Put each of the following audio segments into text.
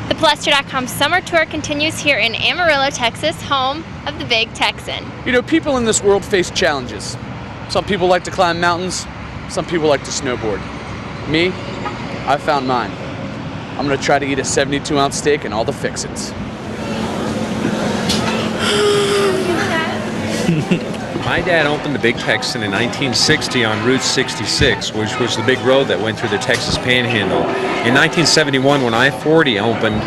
The Palestra.com summer tour continues here in Amarillo, Texas, home of the Big Texan. You know, people in this world face challenges. Some people like to climb mountains, some people like to snowboard. Me, I found mine. I'm gonna try to eat a 72-ounce steak and all the fix-its. My dad opened the Big Texan in 1960 on Route 66, which was the big road that went through the Texas Panhandle. In 1971, when I-40 opened,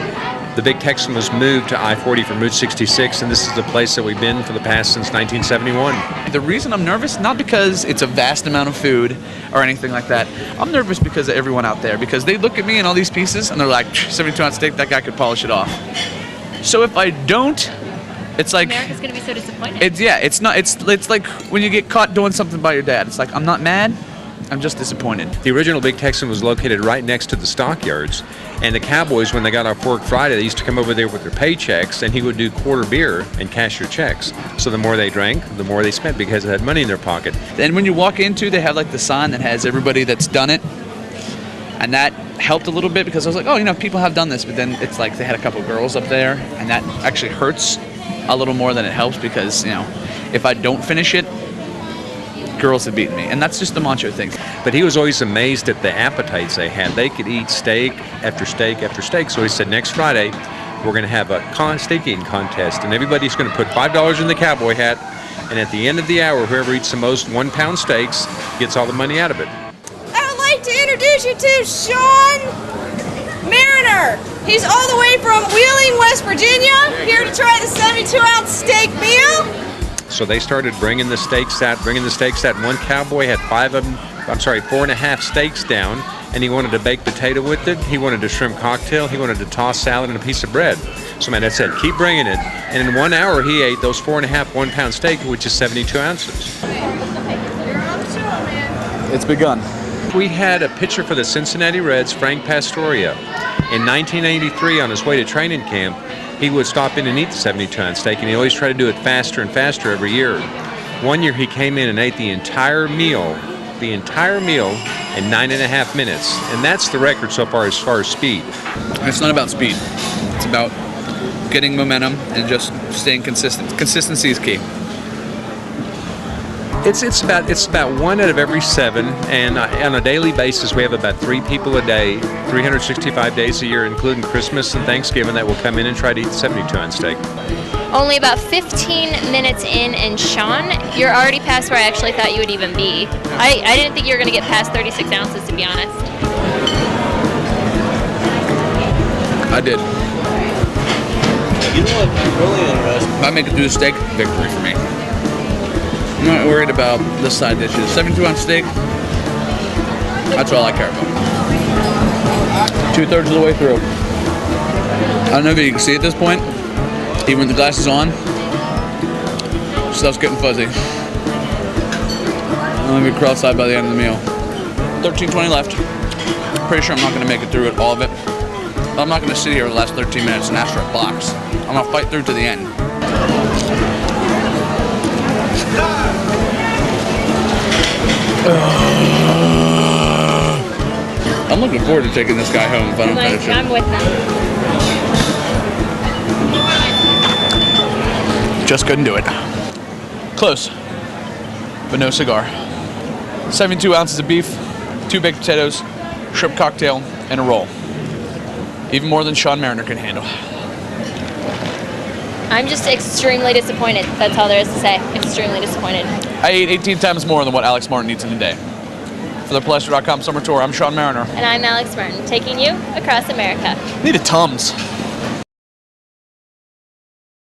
the Big Texan was moved to I-40 from Route 66, and this is the place that we've been for the past since 1971. The reason I'm nervous, not because it's a vast amount of food or anything like that. I'm nervous because of everyone out there, because they look at me and all these pieces and they're like, 72-ounce steak, that guy could polish it off. So if I don't, it's like America's gonna be so disappointed. It's like when you get caught doing something by your dad. It's like, I'm not mad, I'm just disappointed. The original Big Texan was located right next to the stockyards, and the cowboys, when they got off work Friday, they used to come over there with their paychecks, and he would do quarter beer and cash your checks. So the more they drank, the more they spent because they had money in their pocket. And when you walk into, they have like the sign that has everybody that's done it, and that helped a little bit because I was like, oh, you know, people have done this, but then it's like they had a couple girls up there, and that actually hurts a little more than it helps because, you know, if I don't finish it, girls have beaten me, and that's just the macho thing. But he was always amazed at the appetites they had. They could eat steak after steak after steak. So he said, next Friday, we're going to have a steak eating contest, and everybody's going to put $5 in the cowboy hat, and at the end of the hour, whoever eats the most 1-pound steaks gets all the money out of it. I'd like to introduce you to Sean Mariner. He's all the way from Wheeling, West Virginia, here to try the 72-ounce steak meal. So they started bringing the steaks out. One cowboy had 4.5 steaks down, and he wanted a baked potato with it. He wanted a shrimp cocktail. He wanted a tossed salad and a piece of bread. So my dad said, keep bringing it. And in 1 hour, he ate those 4.5 1-pound steak, which is 72 ounces. It's begun. We had a pitcher for the Cincinnati Reds, Frank Pastoria. In 1983, on his way to training camp, he would stop in and eat the 72-ounce steak, and he always tried to do it faster and faster every year. One year he came in and ate the entire meal in 9.5 minutes, and that's the record so far as speed. It's not about speed. It's about getting momentum and just staying consistent. Consistency is key. It's about 1 out of every 7, and on a daily basis we have about 3 people a day, 365 days a year, including Christmas and Thanksgiving, that will come in and try to eat the 72-ounce steak. Only about 15 minutes in, and Sean, you're already past where I actually thought you would even be. I didn't think you were going to get past 36 ounces, to be honest. I did. You know what? I'm really interested. If I make it through the steak, victory for me. I'm not worried about the side dishes. 72-ounce steak, that's all I care about. 2/3 of the way through. I don't know if you can see at this point, even with the glasses on, stuff's getting fuzzy. I'm gonna be cross-eyed by the end of the meal. 13:20 left. Pretty sure I'm not gonna make it through it, all of it. But I'm not gonna sit here the last 13 minutes and ask for a box. I'm gonna fight through to the end. I'm looking forward to taking this guy home if I don't finish it. I'm with them. Just couldn't do it. Close, but no cigar. 72 ounces of beef, 2 baked potatoes, shrimp cocktail, and a roll. Even more than Sean Mariner can handle. I'm just extremely disappointed. That's all there is to say. Extremely disappointed. I ate 18 times more than what Alex Martin eats in a day. For the Palestra.com Summer Tour, I'm Sean Mariner. And I'm Alex Martin, taking you across America. I need a Tums.